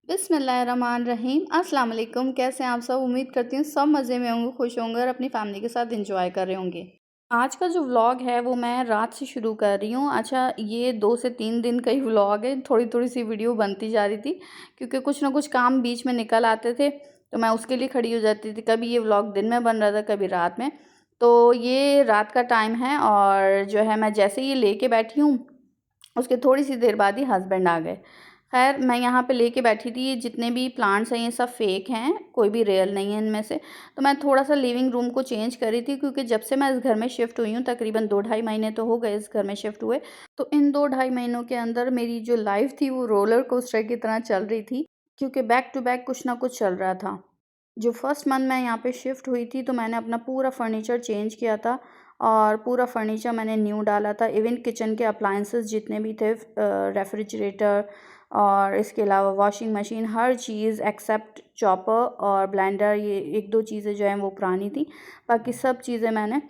बिस्मिल्लाहिर्रहमानिर्रहीम। अस्सलाम वालेकुम। कैसे हैं आप सब? उम्मीद करती हूँ सब मज़े में होंगे, खुश होंगे और अपनी फैमिली के साथ एंजॉय कर रहे होंगे। आज का जो व्लॉग है वो मैं रात से शुरू कर रही हूँ। अच्छा, ये 2 से 3 दिन का ही व्लॉग है, थोड़ी-थोड़ी सी वीडियो बनती जा रही थी क्योंकि कुछ ना कुछ काम बीच में निकल आते थे, तो मैं उसके लिए खड़ी हो जाती थी। कभी ये व्लॉग दिन में बन रहा था, कभी रात में। तो ये रात का टाइम है और जो है मैं जैसे ही ये लेके बैठी हूँ, उसके थोड़ी सी देर बाद ही हस्बैंड आ गए। खैर, मैं यहाँ पे लेके बैठी थी, ये जितने भी प्लांट्स हैं ये सब फेक हैं, कोई भी रियल नहीं है इनमें से। तो मैं थोड़ा-सा लिविंग रूम को चेंज कर रही थी क्योंकि जब से मैं इस घर में शिफ्ट हुई हूँ, तकरीबन 2 ढाई महीने तो हो गए इस घर में शिफ्ट हुए। तो इन 2 ढाई महीनों के अंदर मेरी जो लाइफ़ थी वो रोलर कोस्टर की तरह चल रही थी, क्योंकि बैक टू बैक कुछ ना कुछ चल रहा था। जो फर्स्ट मंथ मैं यहाँ पे शिफ्ट हुई थी तो मैंने अपना पूरा फर्नीचर चेंज किया था और पूरा फर्नीचर मैंने न्यू डाला था। इवन किचन के अप्लायंसेस जितने भी थे, रेफ्रिजरेटर और इसके अलावा वॉशिंग मशीन, हर चीज़ एक्सेप्ट चॉपर और ब्लेंडर, ये 1-2 चीज़ें जो हैं वो पुरानी थी। बाकी सब चीज़ें मैंने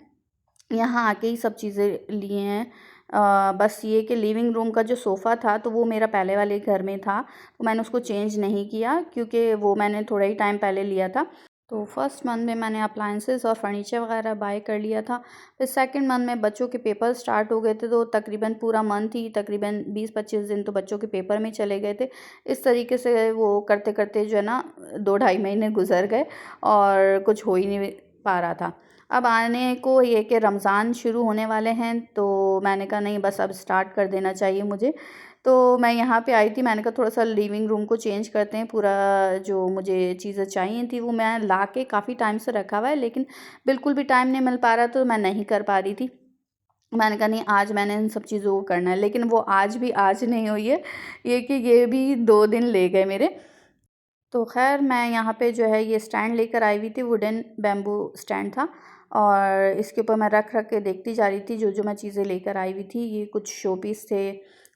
यहाँ आके ही सब चीज़ें लिए हैं। बस ये कि लिविंग रूम का जो सोफ़ा था तो वो मेरा पहले वाले घर में था, तो मैंने उसको चेंज नहीं किया क्योंकि वो मैंने थोड़ा ही टाइम पहले लिया था। तो फर्स्ट मंथ में मैंने अप्लायंसेस और फर्नीचर वगैरह बाय कर लिया था। फिर सेकंड मंथ में बच्चों के पेपर स्टार्ट हो गए थे, तो तकरीबन पूरा मंथ ही, तकरीबन 20-25 दिन तो बच्चों के पेपर में चले गए थे। इस तरीके से वो करते-करते जो है ना 2 ढाई महीने गुज़र गए और कुछ हो ही नहीं पा रहा था। अब आने को ये कि रमज़ान शुरू होने वाले हैं, तो मैंने कहा नहीं, बस अब स्टार्ट कर देना चाहिए मुझे। तो मैं यहाँ पे आई थी, मैंने कहा थोड़ा-सा लिविंग रूम को चेंज करते हैं, पूरा जो मुझे चीज़ें चाहिए थी वो मैं ला के काफ़ी टाइम से रखा हुआ है, लेकिन बिल्कुल भी टाइम नहीं मिल पा रहा, तो मैं नहीं कर पा रही थी। मैंने कहा नहीं, आज मैंने इन सब चीज़ों को करना है, लेकिन वो आज भी आज नहीं हुई है, ये कि ये भी 2 दिन ले गए मेरे। तो ख़ैर, मैं यहाँ पे जो है ये स्टैंड लेकर आई हुई थी, वुडन बैम्बू स्टैंड था और इसके ऊपर मैं रख रख के देखती जा रही थी जो मैं चीज़ें लेकर आई हुई थी। ये कुछ शो पीस थे,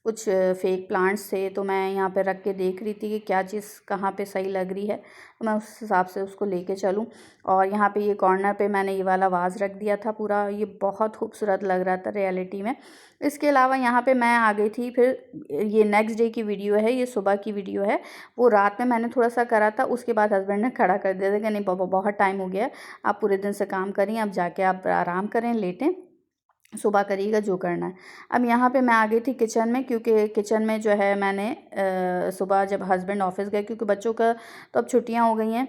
कुछ फेक प्लांट्स थे, तो मैं यहाँ पे रख के देख रही थी कि क्या चीज़ कहाँ पे सही लग रही है, तो मैं उस हिसाब से उसको लेके चलूँ। और यहाँ पे ये कॉर्नर पे मैंने ये वाला वाज़ रख दिया था पूरा, ये बहुत खूबसूरत लग रहा था रियलिटी में। इसके अलावा यहाँ पे मैं आ गई थी, फिर ये नेक्स्ट डे की वीडियो है, ये सुबह की वीडियो है। वो रात में मैंने थोड़ा-सा करा था, उसके बाद हस्बैंड ने खड़ा कर दिया था कि नहीं बाबा, बहुत टाइम हो गया है, आप पूरे दिन से काम कर रही हैं, अब जाके आप आराम करें, लेटें, सुबह करिएगा जो करना है। अब यहाँ पे मैं आ गई थी किचन में, क्योंकि किचन में जो है मैंने सुबह जब हस्बैंड ऑफ़िस गए, क्योंकि बच्चों का तो अब छुट्टियाँ हो गई हैं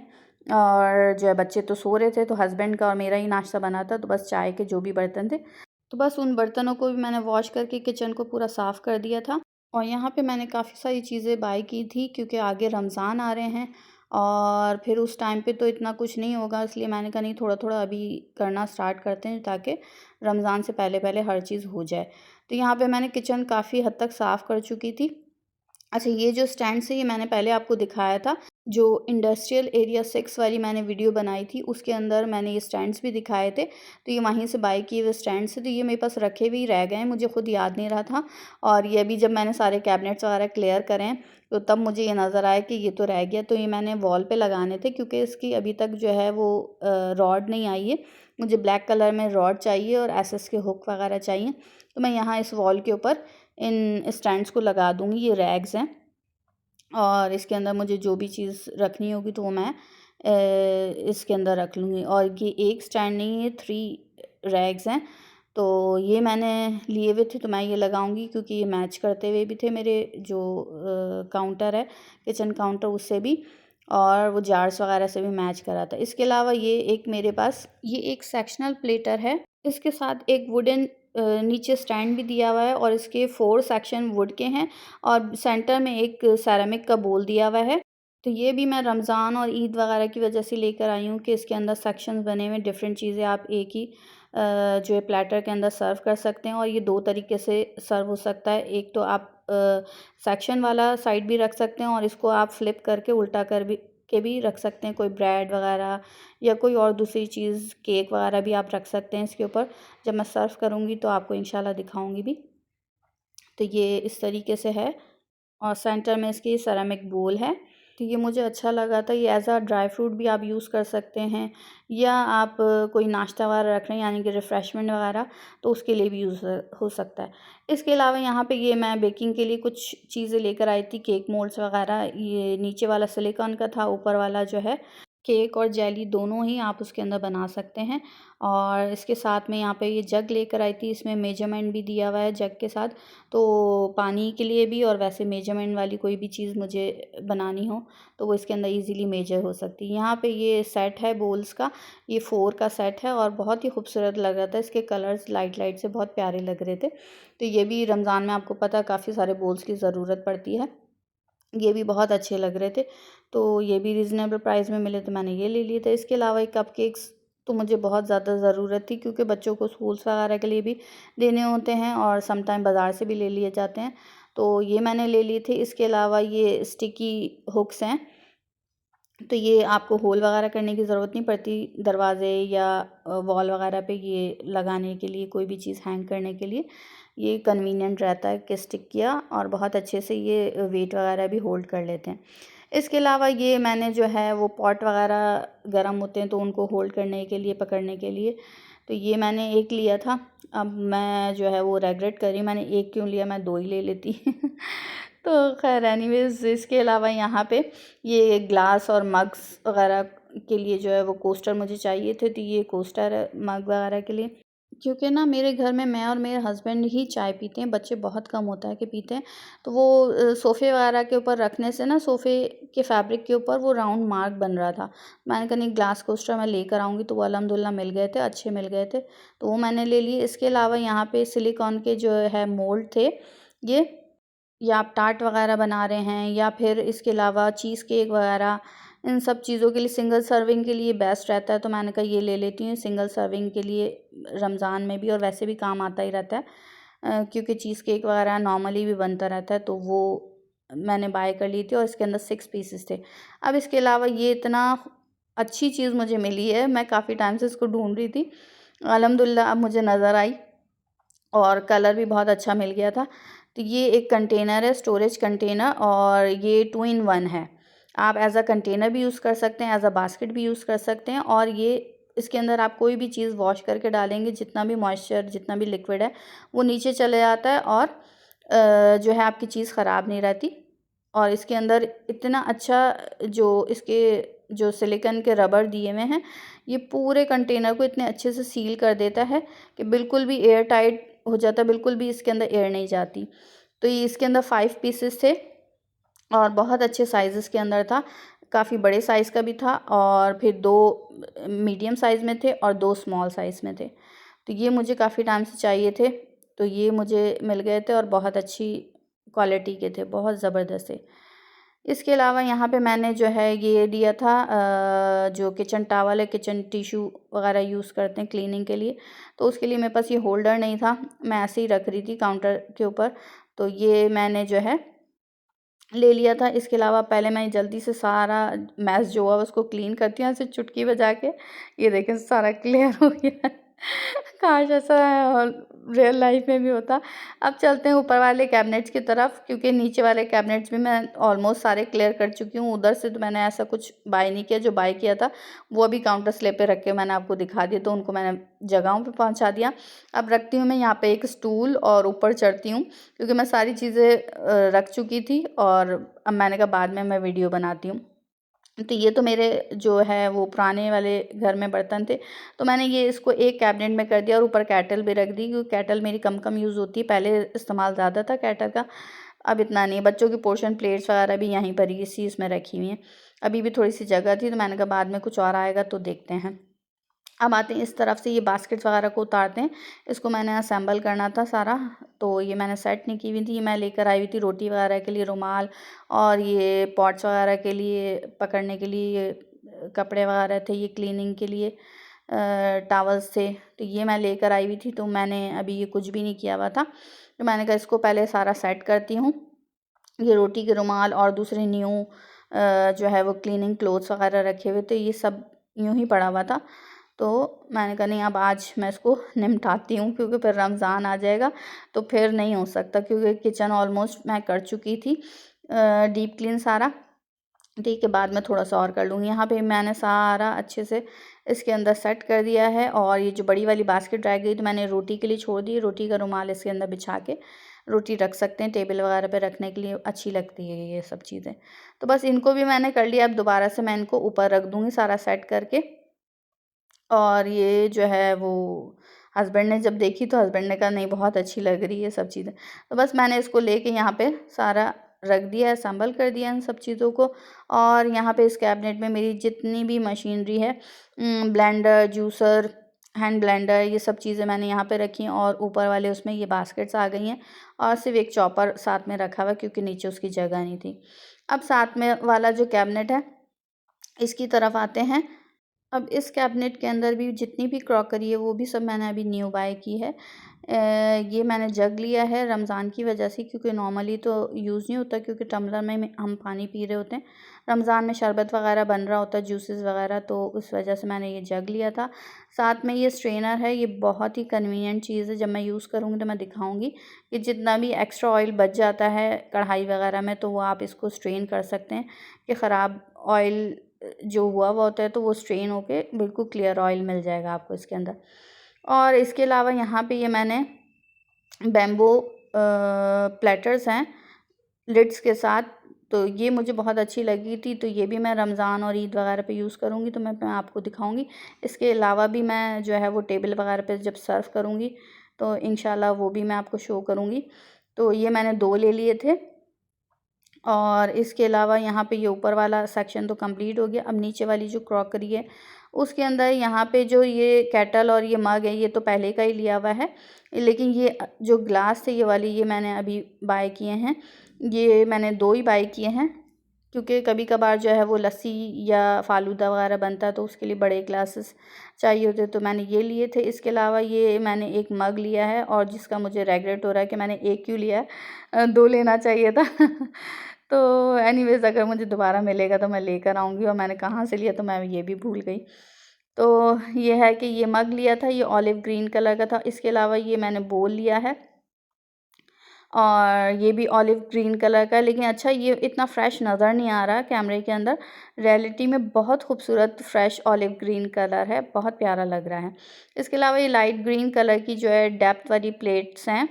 और जो है बच्चे तो सो रहे थे, तो हस्बैंड का और मेरा ही नाश्ता बना था, तो बस चाय के जो भी बर्तन थे, तो बस उन बर्तनों को भी मैंने वॉश करके किचन को पूरा साफ़ कर दिया था। और यहाँ पे मैंने काफ़ी सारी चीज़ें बाय की थी क्योंकि आगे रमज़ान आ रहे हैं और फिर उस टाइम पे तो इतना कुछ नहीं होगा, इसलिए मैंने कहा नहीं, थोड़ा-थोड़ा अभी करना स्टार्ट करते हैं ताकि रमज़ान से पहले-पहले हर चीज़ हो जाए। तो यहाँ पे मैंने किचन काफ़ी हद तक साफ़ कर चुकी थी। अच्छा, ये जो स्टैंड्स है ये मैंने पहले आपको दिखाया था, जो इंडस्ट्रियल एरिया 6 वाली मैंने वीडियो बनाई थी उसके अंदर मैंने ये स्टैंड्स भी दिखाए थे। तो ये वहीं से बाय किए हुए स्टैंड्स थे, तो ये मेरे पास रखे भी रह गए हैं, मुझे खुद याद नहीं रहा था। और ये अभी जब मैंने सारे कैबिनेट्स वगैरह क्लियर करे हैं, तो तब मुझे ये नज़र आया कि ये तो रह गया, तो ये मैंने वॉल पे लगाने थे क्योंकि इसकी अभी तक जो है वो रॉड नहीं आई है। मुझे ब्लैक कलर में रॉड चाहिए और एसएस के हुक वगैरह चाहिए, तो मैं यहाँ इस वॉल के ऊपर इन स्टैंड्स को लगा दूँगी। ये रैग्स हैं और इसके अंदर मुझे जो भी चीज़ रखनी होगी तो वो मैं इसके अंदर रख लूँगी। और ये एक स्टैंड नहीं है, 3 रैक्स हैं, तो ये मैंने लिए हुए थे, तो मैं ये लगाऊँगी क्योंकि ये मैच करते हुए भी थे मेरे जो काउंटर है, किचन काउंटर, उससे भी, और वो जार्स वगैरह से भी मैच करा था। इसके अलावा ये एक मेरे पास ये एक सेक्शनल प्लेटर है, इसके साथ एक वुडन नीचे स्टैंड भी दिया हुआ है और इसके 4 सेक्शन वुड के हैं और सेंटर में एक सेरेमिक का बोल दिया हुआ है। तो ये भी मैं रमज़ान और ईद वगैरह की वजह से लेकर आई हूँ कि इसके अंदर सेक्शंस बने हुए हैं, डिफरेंट चीज़ें आप एक ही जो है प्लेटर के अंदर सर्व कर सकते हैं और ये 2 तरीके से सर्व हो सकता है। एक तो आप सेक्शन वाला साइड भी रख सकते हैं और इसको आप फ्लिप करके उल्टा कर भी रख सकते हैं, कोई ब्रेड वगैरह या कोई और दूसरी चीज़, केक वगैरह भी आप रख सकते हैं इसके ऊपर। जब मैं सर्व करूँगी तो आपको इंशाल्लाह दिखाऊँगी भी। तो ये इस तरीके से है और सेंटर में इसकी सेरेमिक बोल है तो ये मुझे अच्छा लगा था। ये एज़ अ ड्राई फ्रूट भी आप यूज़ कर सकते हैं, या आप कोई नाश्ता वगैरह रख रहे हैं यानी कि रिफ़्रेशमेंट वगैरह, तो उसके लिए भी यूज़ हो सकता है। इसके अलावा यहाँ पे ये मैं बेकिंग के लिए कुछ चीज़ें लेकर आई थी, केक मोल्ड्स वगैरह। ये नीचे वाला सिलिकॉन का था, ऊपर वाला जो है केक और जेली दोनों ही आप उसके अंदर बना सकते हैं। और इसके साथ में यहाँ पे ये जग लेकर आई थी, इसमें मेजरमेंट भी दिया हुआ है जग के साथ। तो पानी के लिए भी और वैसे मेजरमेंट वाली कोई भी चीज़ मुझे बनानी हो तो वो इसके अंदर इजीली मेजर हो सकती है। यहाँ पे ये सेट है बोल्स का, ये 4 का सेट है और बहुत ही खूबसूरत लग रहा था। इसके कलर्स लाइट लाइट से बहुत प्यारे लग रहे थे। तो ये भी रमज़ान में आपको पता है काफ़ी सारे बोल्स की ज़रूरत पड़ती है। ये भी बहुत अच्छे लग रहे थे, तो ये भी रीज़नेबल प्राइस में मिले तो मैंने ये ले लिए थे। इसके अलावा एक कपकेक्स तो मुझे बहुत ज़्यादा ज़रूरत थी, क्योंकि बच्चों को स्कूल्स वगैरह के लिए भी देने होते हैं और समटाइम बाज़ार से भी ले लिए जाते हैं, तो ये मैंने ले लिए थे। इसके अलावा ये स्टिकी हुक्स हैं, तो ये आपको होल वगैरह करने की ज़रूरत नहीं पड़ती दरवाज़े या वॉल वगैरह पे ये लगाने के लिए, कोई भी चीज़ हैंग करने के लिए ये कन्वीनियंट रहता है कि स्टिक किया और बहुत अच्छे से ये वेट वगैरह भी होल्ड कर लेते हैं। इसके अलावा ये मैंने जो है वो पॉट वगैरह गर्म होते हैं तो उनको होल्ड करने के लिए, पकड़ने के लिए, तो ये मैंने एक लिया था। अब मैं जो है वो रेग्रेट कर रही हूँ, मैंने एक क्यों लिया, मैं 2 ही ले लेती। तो ख़ैर एनीवेज़ इसके अलावा यहाँ पे ये ग्लास और मग्स वगैरह के लिए जो है वो कोस्टर मुझे चाहिए थे, तो ये कोस्टर है मग वगैरह के लिए। क्योंकि ना मेरे घर में मैं और मेरे हस्बैंड ही चाय पीते हैं, बच्चे बहुत कम होता है कि पीते हैं। तो वो सोफ़े वगैरह के ऊपर रखने से ना, सोफ़े के फैब्रिक के ऊपर वो राउंड मार्क बन रहा था। मैंने कहा नहीं, ग्लास कोस्टर मैं लेकर आऊँगी, तो वो अल्हम्दुलिल्लाह मिल गए थे, अच्छे मिल गए थे, तो वो मैंने ले लिए। इसके अलावा यहाँ पे सिलिकॉन के जो है मोल्ड थे ये, या आप टार्ट वगैरह बना रहे हैं या फिर इसके अलावा चीज़ केक वगैरह, इन सब चीज़ों के लिए सिंगल सर्विंग के लिए बेस्ट रहता है, तो मैंने कहा ये ले लेती हूँ सिंगल सर्विंग के लिए, रमज़ान में भी और वैसे भी काम आता ही रहता है। क्योंकि चीज़ केक वगैरह नॉर्मली भी बनता रहता है, तो वो मैंने बाय कर ली थी और इसके अंदर 6 पीसेस थे। अब इसके अलावा ये इतना अच्छी चीज़ मुझे मिली है, मैं काफ़ी टाइम से इसको ढूंढ रही थी, अल्हम्दुलिल्लाह अब मुझे नज़र आई और कलर भी बहुत अच्छा मिल गया था। तो ये एक कंटेनर है, स्टोरेज कंटेनर, और ये 2 इन 1 है। आप एज़ अ कंटेनर भी यूज़ कर सकते हैं, एज़ अ बास्केट भी यूज़ कर सकते हैं, और ये इसके अंदर आप कोई भी चीज़ वॉश करके डालेंगे, जितना भी मॉइस्चर, जितना भी लिक्विड है वो नीचे चले जाता है, और जो है आपकी चीज़ ख़राब नहीं रहती। और इसके अंदर इतना अच्छा जो इसके जो सिलिकॉन के रबर दिए हुए हैं, ये पूरे कंटेनर को इतने अच्छे से सील कर देता है कि बिल्कुल भी एयर टाइट हो जाता है, बिल्कुल भी इसके अंदर एयर नहीं जाती। तो ये इसके अंदर 5 पीसेस थे और बहुत अच्छे साइज़ेस के अंदर था, काफ़ी बड़े साइज़ का भी था और फिर 2 मीडियम साइज़ में थे और 2 स्मॉल साइज़ में थे। तो ये मुझे काफ़ी टाइम से चाहिए थे, तो ये मुझे मिल गए थे और बहुत अच्छी क्वालिटी के थे, बहुत ज़बरदस्त थे। इसके अलावा यहाँ पे मैंने जो है ये लिया था जो किचन टॉवल है, किचन टिश्यू वगैरह यूज़ करते हैं क्लीनिंग के लिए, तो उसके लिए मेरे पास ये होल्डर नहीं था, मैं ऐसे ही रख रही थी काउंटर के ऊपर, तो ये मैंने जो है ले लिया था। इसके अलावा पहले मैं जल्दी से सारा मैस जो हुआ उसको क्लीन करती हूँ ऐसे चुटकी बजा के। ये देखें सारा क्लियर हो गया। काश ऐसा रियल लाइफ में भी होता। अब चलते हैं ऊपर वाले कैबिनेट्स की तरफ, क्योंकि नीचे वाले कैबिनेट्स भी मैं ऑलमोस्ट सारे क्लियर कर चुकी हूँ। उधर से तो मैंने ऐसा कुछ बाय नहीं किया, जो बाय किया था वो अभी काउंटर स्लैब पे रख के मैंने आपको दिखा दिया, तो उनको मैंने जगहों पे पहुँचा दिया। अब रखती हूँ मैं यहाँ पे एक स्टूल और ऊपर चढ़ती हूँ, क्योंकि मैं सारी चीज़ें रख चुकी थी और अब मैंने कहा बाद में मैं वीडियो बनाती हूँ। तो ये तो मेरे जो है वो पुराने वाले घर में बर्तन थे, तो मैंने ये इसको एक कैबिनेट में कर दिया और ऊपर केटल भी रख दी, क्योंकि केटल मेरी कम कम यूज़ होती है। पहले इस्तेमाल ज़्यादा था केटल का, अब इतना नहीं। बच्चों की पोर्शन प्लेट्स वगैरह भी यहीं पर ही इसी इसमें रखी हुई हैं। अभी भी थोड़ी सी जगह थी, तो मैंने कहा बाद में कुछ और आएगा तो देखते हैं। अब आते हैं इस तरफ से, ये बास्केट्स वगैरह को उतारते हैं। इसको मैंने असेंबल करना था सारा, तो ये मैंने सेट नहीं की हुई थी। मैं लेकर आई हुई थी रोटी वगैरह के लिए रुमाल, और ये पॉट्स वगैरह के लिए पकड़ने के लिए ये कपड़े वगैरह थे, ये क्लीनिंग के लिए टॉवल्स थे, तो ये मैं लेकर आई हुई थी। तो मैंने अभी ये कुछ भी नहीं किया हुआ था, तो मैंने कहा इसको पहले सारा सेट करती हूँ। ये रोटी के रुमाल और दूसरे न्यू जो है वो क्लीनिंग क्लोथ्स वगैरह रखे हुए थे, ये सब यूँ ही पड़ा हुआ था। तो मैंने कहा नहीं, अब आज मैं इसको निपटाती हूँ, क्योंकि फिर रमज़ान आ जाएगा तो फिर नहीं हो सकता, क्योंकि किचन ऑलमोस्ट मैं कर चुकी थी डीप क्लीन सारा। ठीक है, बाद में थोड़ा सा और कर लूँगी। यहाँ पे मैंने सारा अच्छे से इसके अंदर सेट कर दिया है। और ये जो बड़ी वाली बास्केट रह गई तो मैंने रोटी के लिए छोड़ दी। रोटी का रुमाल इसके अंदर बिछा के रोटी रख सकते हैं, टेबल वगैरह पे रखने के लिए अच्छी लगती है ये सब चीज़ें। तो बस इनको भी मैंने कर लिया। अब दोबारा से मैं इनको ऊपर रख दूँगी सारा सेट करके। और ये जो है वो हस्बैंड ने जब देखी तो हस्बैंड ने कहा नहीं बहुत अच्छी लग रही है सब चीज़ें। तो बस मैंने इसको लेके यहाँ पे सारा रख दिया है, असम्बल कर दिया इन सब चीज़ों को। और यहाँ पे इस कैबिनेट में मेरी जितनी भी मशीनरी है, ब्लेंडर, जूसर, हैंड ब्लेंडर, ये सब चीज़ें मैंने यहाँ पे रखी हैं। और ऊपर वाले उसमें ये बास्केट्स आ गई हैं। और सिर्फ एक चॉपर साथ में रखा हुआ क्योंकि नीचे उसकी जगह नहीं थी। अब साथ में वाला जो कैबिनेट है इसकी तरफ आते हैं। अब इस कैबिनेट के अंदर भी जितनी भी क्रॉकरी है वो भी सब मैंने अभी न्यू बाय की है। ये मैंने जग लिया है रमज़ान की वजह से, क्योंकि नॉर्मली तो यूज़ नहीं होता क्योंकि टम्बलर में हम पानी पी रहे होते हैं। रमज़ान में शरबत वगैरह बन रहा होता है, जूसेस वगैरह, तो उस वजह से मैंने ये जग लिया था। साथ में ये स्ट्रेनर है, ये बहुत ही कन्वीनियंट चीज़ है। जब मैं यूज़ करूँगी तो मैं दिखाऊँगी कि जितना भी एक्स्ट्रा ऑयल बच जाता है कढ़ाई वगैरह में तो वो आप इसको स्ट्रेन कर सकते हैं कि ख़राब ऑयल जो हुआ होता है तो वो स्ट्रेन होके बिल्कुल क्लियर ऑयल मिल जाएगा आपको इसके अंदर। और इसके अलावा यहाँ पे ये मैंने बैम्बू प्लेटर्स हैं लिड्स के साथ, तो ये मुझे बहुत अच्छी लगी थी। तो ये भी मैं रमज़ान और ईद वगैरह पे यूज़ करूँगी तो मैं आपको दिखाऊँगी। इसके अलावा भी मैं जो है वो टेबल वगैरह पे जब सर्व करूँगी तो इंशाल्लाह वो भी मैं आपको शो करूँगी। तो ये मैंने 2 ले लिए थे। और इसके अलावा यहाँ पे ये ऊपर वाला सेक्शन तो कंप्लीट हो गया। अब नीचे वाली जो क्रॉकरी है उसके अंदर यहाँ पे जो ये केटल और ये मग है ये तो पहले का ही लिया हुआ है, लेकिन ये जो ग्लास थे ये वाली ये मैंने अभी बाय किए हैं। ये मैंने 2 ही बाय किए हैं क्योंकि कभी कभार जो है वो लस्सी या फ़ालूदा वगैरह बनता है तो उसके लिए बड़े ग्लासेस चाहिए होते तो मैंने ये लिए थे। इसके अलावा ये मैंने एक मग लिया है और जिसका मुझे रेग्रेट हो रहा है कि मैंने एक क्यों लिया है, 2 लेना चाहिए था। तो एनीवेज़ अगर मुझे दोबारा मिलेगा तो मैं लेकर आऊँगी। और मैंने कहाँ से लिया तो मैं ये भी भूल गई। तो ये है कि ये मग लिया था, ये ऑलिव ग्रीन कलर का था। इसके अलावा ये मैंने बोल लिया है और ये भी ऑलिव ग्रीन कलर का है, लेकिन अच्छा ये इतना फ्रेश नज़र नहीं आ रहा कैमरे के अंदर। रियलिटी में बहुत खूबसूरत फ्रेश ऑलिव ग्रीन कलर है, बहुत प्यारा लग रहा है। इसके अलावा ये लाइट ग्रीन कलर की जो है डेप्थ वाली प्लेट्स हैं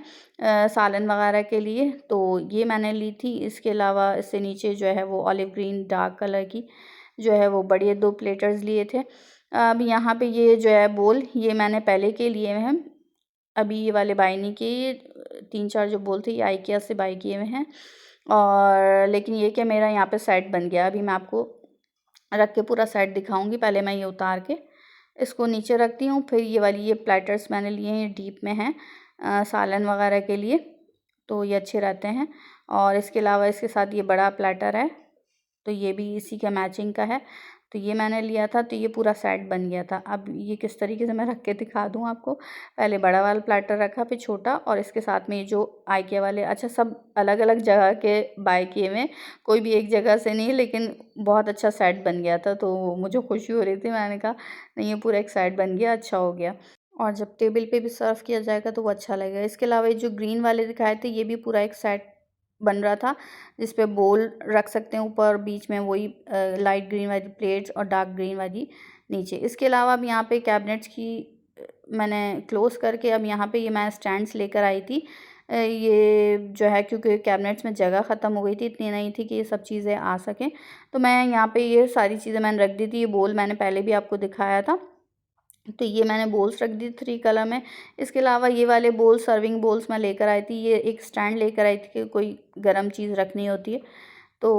सालन वगैरह के लिए, तो ये मैंने ली थी। इसके अलावा इससे नीचे जो है वो ऑलिव ग्रीन डार्क कलर की जो है वो बड़े 2 प्लेटर्स लिए थे। अब यहाँ पे ये जो है बोल ये मैंने पहले के लिए हैं, अभी ये वाले बाय नहीं किए। 3-4 जो बोल थे ये आइकिया से बाय किए हुए हैं। और लेकिन ये कि मेरा यहाँ पे सेट बन गया। अभी मैं आपको रख के पूरा सेट दिखाऊंगी। पहले मैं ये उतार के इसको नीचे रखती हूँ। फिर ये वाली ये प्लेटर्स मैंने लिए हैं, ये डीप में हैं सालन वगैरह के लिए, तो ये अच्छे रहते हैं। और इसके अलावा इसके साथ ये बड़ा प्लेटर है तो ये भी इसी का मैचिंग का है, तो ये मैंने लिया था। तो ये पूरा सेट बन गया था। अब ये किस तरीके से मैं रख के दिखा दूँ आपको। पहले बड़ा वाला प्लेटर रखा, फिर छोटा, और इसके साथ में ये जो आइकिया वाले, अच्छा सब अलग अलग जगह के बाय किए हुए, कोई भी एक जगह से नहीं, लेकिन बहुत अच्छा सेट बन गया था तो मुझे खुशी हो रही थी। मैंने कहा नहीं ये पूरा एक सेट बन गया, अच्छा हो गया। और जब टेबल पे भी सर्व किया जाएगा तो वो अच्छा लगेगा। इसके अलावा ये जो ग्रीन वाले दिखाए थे ये भी पूरा एक सेट बन रहा था जिस पे बोल रख सकते हैं ऊपर, बीच में वही लाइट ग्रीन वाली प्लेट्स और डार्क ग्रीन वाली नीचे। इसके अलावा अब यहाँ पे कैबिनेट्स की मैंने क्लोज़ करके अब यहाँ पे ये मैं स्टैंड्स लेकर आई थी। ये जो है क्योंकि कैबिनेट्स में जगह ख़त्म हो गई थी, इतनी नहीं थी कि ये सब चीज़ें आ सकें, तो मैं यहाँ पे ये सारी चीज़ें मैंने रख दी थी। ये बोल मैंने पहले भी आपको दिखाया था, तो ये मैंने बोल्स रख दी 3 कलर में। इसके अलावा ये वाले बोल्स सर्विंग बोल्स मैं लेकर आई थी। ये एक स्टैंड लेकर आई थी कि कोई गर्म चीज़ रखनी होती है तो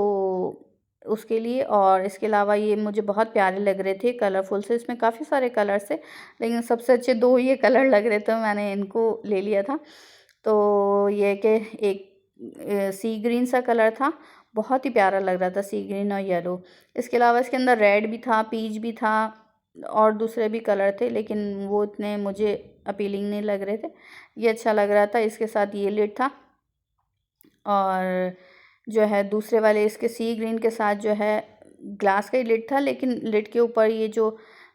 उसके लिए। और इसके अलावा ये मुझे बहुत प्यारे लग रहे थे कलरफुल से, इसमें काफ़ी सारे कलर्स थे लेकिन सबसे अच्छे 2 ये कलर लग रहे थे, मैंने इनको ले लिया था। तो ये कि एक सी ग्रीन सा कलर था, बहुत ही प्यारा लग रहा था, सी ग्रीन और येलो। इसके अलावा इसके अंदर रेड भी था, पीच भी था और दूसरे भी कलर थे, लेकिन वो इतने मुझे अपीलिंग नहीं लग रहे थे। ये अच्छा लग रहा था। इसके साथ ये लिड था और जो है दूसरे वाले इसके सी ग्रीन के साथ जो है ग्लास का ही लिड था, लेकिन लिड के ऊपर ये जो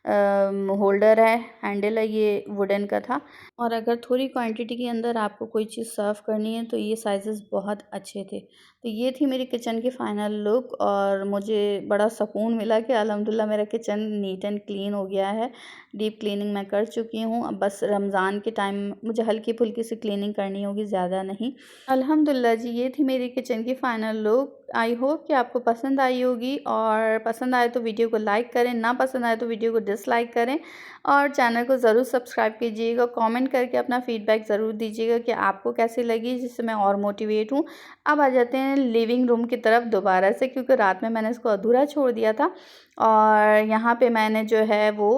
होल्डर है, हैंडल है, ये वुडन का था। और अगर थोड़ी क्वांटिटी के अंदर आपको कोई चीज़ सर्व करनी है तो ये साइज़ेस बहुत अच्छे थे। तो ये थी मेरी किचन की फ़ाइनल लुक और मुझे बड़ा सुकून मिला कि अल्हम्दुलिल्लाह मेरा किचन नीट एंड क्लीन हो गया है। डीप क्लीनिंग मैं कर चुकी हूँ। अब बस रमज़ान के टाइम मुझे हल्की-फुल्की सी क्लीनिंग करनी होगी, ज़्यादा नहीं। अल्हम्दुलिल्लाह जी, ये थी मेरी किचन की फ़ाइनल लुक। आई होप कि आपको पसंद आई होगी, और पसंद आए तो वीडियो को लाइक करें, ना पसंद आए तो वीडियो को डिसलाइक करें, और चैनल को ज़रूर सब्सक्राइब कीजिएगा। कमेंट करके अपना फ़ीडबैक ज़रूर दीजिएगा कि आपको कैसी लगी, जिससे मैं और मोटिवेट हूँ। अब आ जाते हैं लिविंग रूम की तरफ दोबारा से, क्योंकि रात में मैंने इसको अधूरा छोड़ दिया था। और यहाँ पे मैंने जो है वो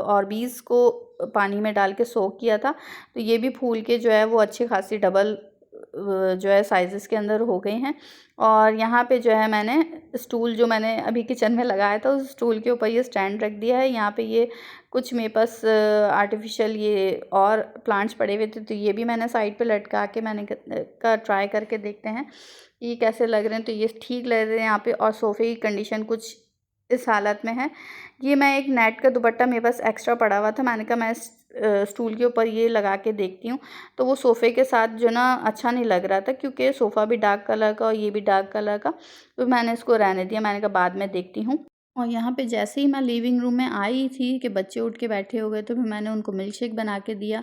ऑर्बीज़ को पानी में डाल के सोक किया था, तो ये भी फूल के जो है वो अच्छी खासी डबल जो है साइज़ेस के अंदर हो गए हैं। और यहाँ पे जो है मैंने स्टूल जो मैंने अभी किचन में लगाया था, उस स्टूल के ऊपर ये स्टैंड रख दिया है। यहाँ पे ये कुछ मेरे पास आर्टिफिशियल ये और प्लांट्स पड़े हुए थे, तो ये भी मैंने साइड पे लटका के मैंने ट्राई करके देखते हैं ये कैसे लग रहे हैं। तो ये ठीक लग रहे हैं यहाँ पे। और सोफ़े की कंडीशन कुछ इस हालत में है। ये मैं एक नेट का दुपट्टा मेरे पास एक्स्ट्रा पड़ा हुआ था, मैंने कहा मैं स्टूल के ऊपर ये लगा के देखती हूँ, तो वो सोफ़े के साथ जो ना अच्छा नहीं लग रहा था, क्योंकि सोफ़ा भी डार्क कलर का और ये भी डार्क कलर का, तो मैंने इसको रहने दिया। मैंने कहा बाद में देखती हूँ। और यहाँ पे जैसे ही मैं लिविंग रूम में आई थी कि बच्चे उठ के बैठे हो गए, तो फिर मैंने उनको मिल्क शेक बना के दिया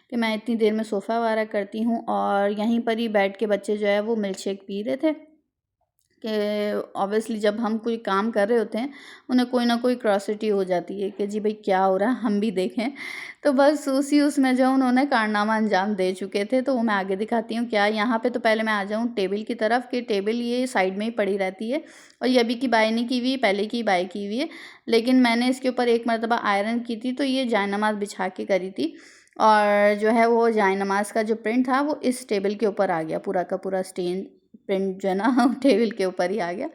कि मैं इतनी देर में सोफ़ा वगैरह करती हूँ। और यहीं पर ही बैठ के बच्चे जो है वो मिल्क शेक पी रहे थे कि ऑब्वियसली जब हम कोई काम कर रहे होते हैं, उन्हें कोई ना कोई क्यूरोसिटी हो जाती है कि जी भाई क्या हो रहा है, हम भी देखें। तो बस उसी उसमें जो उन्होंने कारनामा अंजाम दे चुके थे, तो वो मैं आगे दिखाती हूँ क्या। यहाँ पे तो पहले मैं आ जाऊँ टेबल की तरफ, कि टेबल ये साइड में ही पड़ी रहती है, और ये अभी की बाय नहीं की हुई है, पहले की बाय की हुई है। लेकिन मैंने इसके ऊपर एक मरतबा आयरन की थी, तो ये जायनमाज़ बिछा के करी थी, और जो है वो जायनमाज़ का जो प्रिंट था वो इस टेबल के ऊपर आ गया, पूरा का पूरा स्टेन प्रिंट जो है ना टेबल के ऊपर ही आ गया।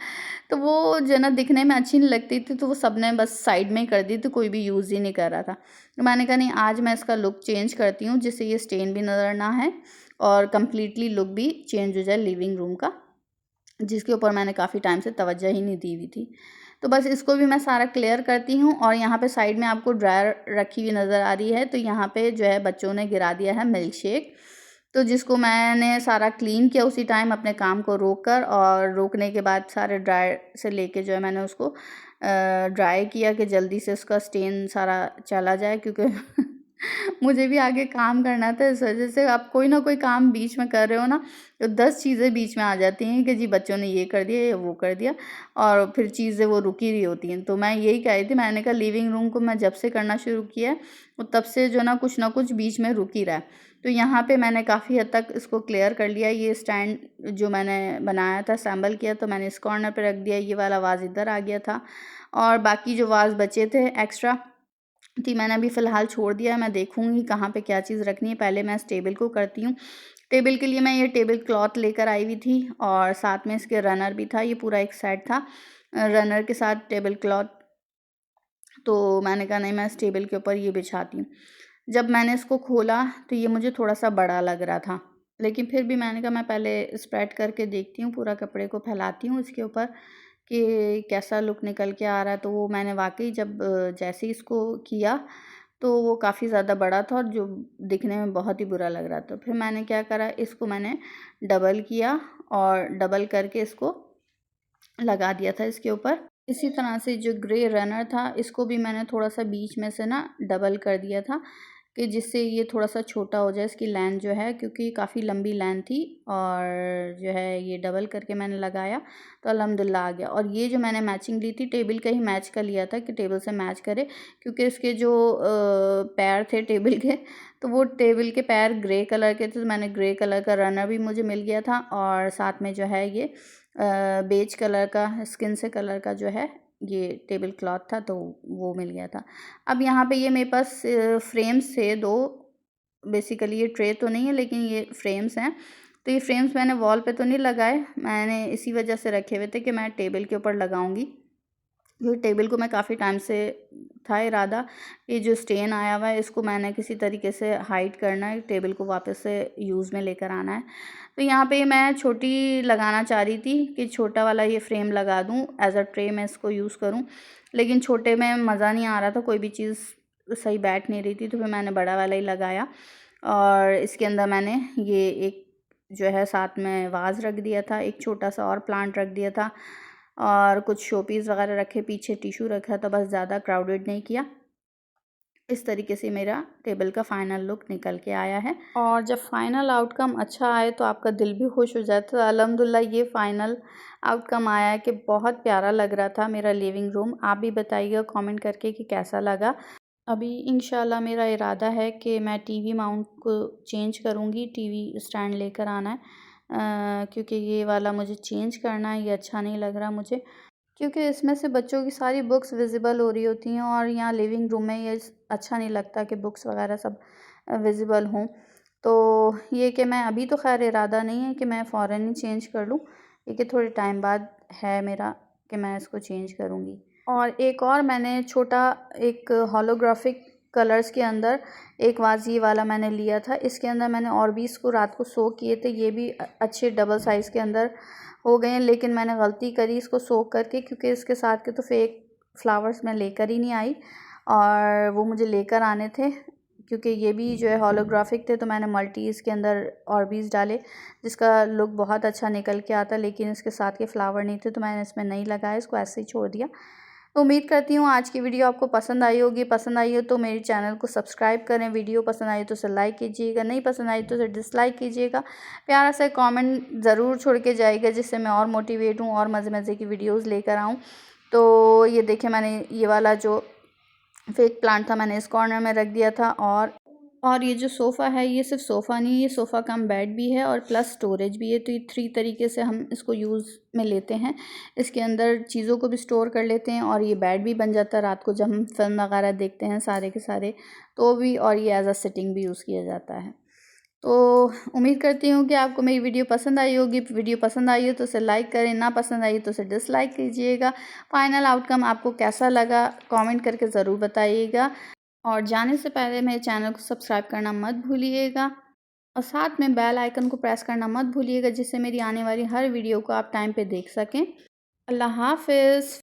तो वो जो है ना दिखने में अच्छी नहीं लगती थी, तो वो सबने बस साइड में ही कर दी थी, कोई भी यूज़ ही नहीं कर रहा था। तो मैंने कहा नहीं, आज मैं इसका लुक चेंज करती हूँ, जिससे ये स्टेन भी नज़र ना आए और कम्प्लीटली लुक भी चेंज हो जाए लिविंग रूम का, जिसके ऊपर मैंने काफ़ी टाइम से तवज्जो ही नहीं दी हुई थी। तो बस इसको भी मैं सारा क्लियर करती हूँ। और यहाँ पे साइड में आपको ड्रायर रखी हुई नज़र आ रही है, तो यहाँ पे जो है बच्चों ने गिरा दिया है मिल्क शेक, तो जिसको मैंने सारा क्लीन किया उसी टाइम अपने काम को रोक कर, और रोकने के बाद सारे ड्रायर से लेके जो है मैंने उसको ड्राई किया कि जल्दी से उसका स्टेन सारा चला जाए, क्योंकि मुझे भी आगे काम करना था। इस वजह से आप कोई ना कोई काम बीच में कर रहे हो ना, तो 10 चीज़ें बीच में आ जाती हैं कि जी बच्चों ने ये कर दिया या वो कर दिया, और फिर चीज़ें वो रुकी रही होती हैं। तो मैं यही कह रही थी, मैंने कहा लिविंग रूम को मैं जब से करना शुरू किया है, तो तब से जो ना कुछ बीच में रुक ही रहा है। तो यहाँ पे मैंने काफ़ी हद तक इसको क्लियर कर लिया। ये स्टैंड जो मैंने बनाया था, असेंबल किया, तो मैंने इस कॉर्नर पे रख दिया, ये वाला वाज़ इधर आ गया था, और बाकी जो वाज़ बचे थे एक्स्ट्रा थी मैंने अभी फ़िलहाल छोड़ दिया है। मैं देखूँगी कहाँ पे क्या चीज़ रखनी है, पहले मैं इस टेबल को करती हूँ। टेबल के लिए मैं ये टेबल क्लॉथ लेकर आई हुई थी, और साथ में इसके रनर भी था, ये पूरा एक सेट था रनर के साथ टेबल क्लॉथ। तो मैंने कहा नहीं, मैं इस टेबल के ऊपर ये बिछाती हूँ। जब मैंने इसको खोला तो ये मुझे थोड़ा-सा बड़ा लग रहा था, लेकिन फिर भी मैंने कहा मैं पहले स्प्रेड करके देखती हूँ, पूरा कपड़े को फैलाती हूँ इसके ऊपर कि कैसा लुक निकल के आ रहा है। तो वो मैंने वाक़ई जब जैसे ही इसको किया, तो वो काफ़ी ज़्यादा बड़ा था, और जो दिखने में बहुत ही बुरा लग रहा था। फिर मैंने क्या करा, इसको मैंने डबल किया, और डबल करके इसको लगा दिया था इसके ऊपर। इसी तरह से जो ग्रे रनर था, इसको भी मैंने थोड़ा-सा बीच में से ना डबल कर दिया था, कि जिससे ये थोड़ा-सा छोटा हो जाए, इसकी लेंथ जो है, क्योंकि काफ़ी लंबी लेंथ थी, और जो है ये डबल करके मैंने लगाया, तो अल्हम्दुलिल्लाह आ गया। और ये जो मैंने मैचिंग ली थी, टेबल का ही मैच का लिया था कि टेबल से मैच करे, क्योंकि इसके जो पैर थे टेबल के, तो वो टेबल के पैर ग्रे कलर के थे, तो मैंने ग्रे कलर का रनर भी मुझे मिल गया था, और साथ में जो है ये बेज कलर का, स्किन से कलर का जो है ये टेबल क्लॉथ था, तो वो मिल गया था। अब यहाँ पे ये मेरे पास फ्रेम्स थे 2, बेसिकली ये ट्रे तो नहीं है, लेकिन ये फ्रेम्स हैं। तो ये फ्रेम्स मैंने वॉल पे तो नहीं लगाए, मैंने इसी वजह से रखे हुए थे कि मैं टेबल के ऊपर लगाऊंगी। ये टेबल को मैं काफ़ी टाइम से था इरादा, ये जो स्टेन आया हुआ है इसको मैंने किसी तरीके से हाइड करना है, टेबल को वापस से यूज़ में लेकर आना है। तो यहाँ पे मैं छोटी लगाना चाह रही थी कि छोटा वाला ये फ्रेम लगा दूँ, एज़ अ ट्रे मैं इसको यूज़ करूँ, लेकिन छोटे में मज़ा नहीं आ रहा था, कोई भी चीज़ सही बैठ नहीं रही थी, तो फिर मैंने बड़ा वाला ही लगाया। और इसके अंदर मैंने ये एक जो है साथ में वाज रख दिया था, एक छोटा सा और प्लांट रख दिया था और कुछ शोपीस वगैरह रखे, पीछे टिशू रखा था, बस ज़्यादा क्राउडेड नहीं किया। इस तरीके से मेरा टेबल का फ़ाइनल लुक निकल के आया है। और जब फ़ाइनल आउटकम अच्छा आए तो आपका दिल भी खुश हो जाता है। अल्हम्दुलिल्लाह ये फ़ाइनल आउटकम आया है कि बहुत प्यारा लग रहा था मेरा लिविंग रूम। आप भी बताइएगा कमेंट करके कि कैसा लगा। अभी इंशाल्लाह मेरा इरादा है कि मैं टीवी माउंट को चेंज करूँगी, टीवी स्टैंड लेकर आना है, क्योंकि ये वाला मुझे चेंज करना है, ये अच्छा नहीं लग रहा मुझे, क्योंकि इसमें से बच्चों की सारी बुक्स विजिबल हो रही होती हैं और यहाँ लिविंग रूम में ये अच्छा नहीं लगता कि बुक्स वगैरह सब विजिबल हों। तो ये कि मैं अभी तो खैर इरादा नहीं है कि मैं फ़ौरन ही चेंज कर लूँ, ये कि थोड़े टाइम बाद है मेरा कि मैं इसको चेंज करूँगी। और एक और मैंने छोटा एक होलोग्राफिक कलर्स के अंदर एक वाज़ ये वाला मैंने लिया था। इसके अंदर मैंने और भी इसको रात को सोक किए थे। ये भी अच्छे डबल साइज़ के अंदर हो गए हैं, लेकिन मैंने गलती करी इसको सोक करके, क्योंकि इसके साथ के तो फेक फ्लावर्स मैं लेकर ही नहीं आई और वो मुझे लेकर आने थे, क्योंकि ये भी जो है होलोग्राफिक थे। तो मैंने मल्टी इसके अंदर ऑर्बिस डाले जिसका लुक बहुत अच्छा निकल के आता, लेकिन इसके साथ के फ्लावर नहीं थे तो मैंने इसमें नहीं लगाया, इसको ऐसे ही छोड़ दिया। तो उम्मीद करती हूँ आज की वीडियो आपको पसंद आई होगी। पसंद आई हो तो मेरे चैनल को सब्सक्राइब करें, वीडियो पसंद आई तो उसे लाइक कीजिएगा, नहीं पसंद आई तो उसे डिसलाइक कीजिएगा। प्यारा सा कमेंट ज़रूर छोड़ के जाइएगा जिससे मैं और मोटिवेट हूँ और मज़े मज़े की वीडियोज़ लेकर आऊँ। तो ये देखिए मैंने ये वाला जो फेक प्लांट था मैंने इस कॉर्नर में रख दिया था। और ये जो सोफ़ा है ये सिर्फ सोफ़ा नहीं, ये सोफ़ा कम बेड भी है और प्लस स्टोरेज भी है। तो ये 3 तरीके से हम इसको यूज़ में लेते हैं। इसके अंदर चीज़ों को भी स्टोर कर लेते हैं और ये बेड भी बन जाता है रात को जब हम फिल्म वगैरह देखते हैं सारे के सारे, तो भी, और ये एज अ सिटिंग भी यूज़ किया जाता है। तो उम्मीद करती हूँ कि आपको मेरी वीडियो पसंद आई होगी। वीडियो पसंद आई हो तो उसे लाइक करें, ना पसंद आई तो उसे डिसलाइक कीजिएगा। फाइनल आउटकम आपको कैसा लगा कमेंट करके ज़रूर बताइएगा। और जाने से पहले मेरे चैनल को सब्सक्राइब करना मत भूलिएगा और साथ में बेल आइकन को प्रेस करना मत भूलिएगा, जिससे मेरी आने वाली हर वीडियो को आप टाइम पे देख सकें। अल्लाह हाफ़िज़।